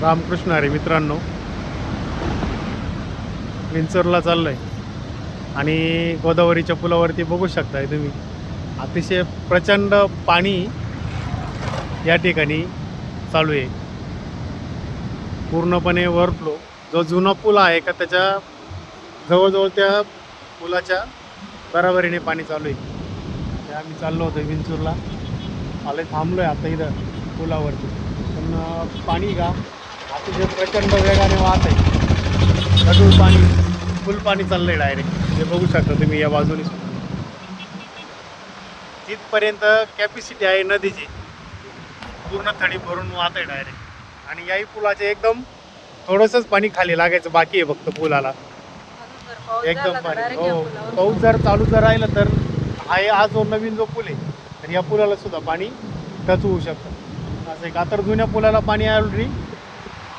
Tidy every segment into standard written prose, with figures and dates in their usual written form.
रामकृष्ण हरी मित्रांनो, विंचूरला चाललो आहे आणि गोदावरीच्या पुलावरती बघू शकताय तुम्ही अतिशय प्रचंड पाणी या ठिकाणी चालू आहे. पूर्णपणे ओव्हरफ्लो. जो जुना पूल आहे का त्याच्या जवळजवळ त्या पुलाच्या बराबरीने पाणी चालू आहे. आम्ही चाललो होतो विंचूरला, आले थांबलो आहे आता इथं पुलावरती. पण पाणी का अतिशय प्रचंड वेगाने वाहत आहे. गढूळ पाणी, फुल पाणी चाललं आहे डायरेक्ट. हे बघू शकता तुम्ही या बाजूने तिथपर्यंत कॅपॅसिटी आहे नदीची. पूर्ण थडी भरून वाहत आहे डायरेक्ट. आणि याही पुलाचे एकदम थोडंसंच पाणी खाली लागायचं बाकी आहे फक्त पुलाला. एकदम पाणी हो. पाऊस जर चालू जर राहिलं तर हा जो नवीन जो पूल आहे तर या पुलाला सुद्धा पाणी टच होऊ शकतं. असं एक आता जुन्या पुलाला पाणी ऑलरेडी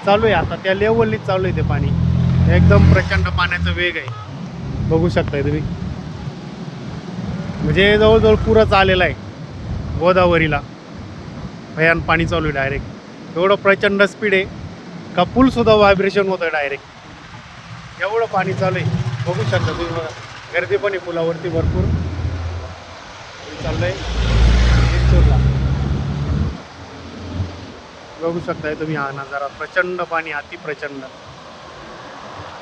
चालू आहे. आता त्या लेवलनीच चालू आहे ते पाणी. एकदम प्रचंड पाण्याचा वेग आहे, बघू शकताय तुम्ही. म्हणजे जवळजवळ पुरच आलेला आहे गोदावरीला. भयान पाणी चालू आहे डायरेक्ट. एवढं प्रचंड स्पीड आहे का पूलसुद्धा व्हायब्रेशन होतं डायरेक्ट. एवढं पाणी चालू आहे, बघू शकता तुम्ही. बघा गर्दी पण आहे पुलावरती भरपूर. चाललंय विंचूरला, बघू शकताय तुम्ही हा नजारा. प्रचंड पाणी, अति प्रचंड.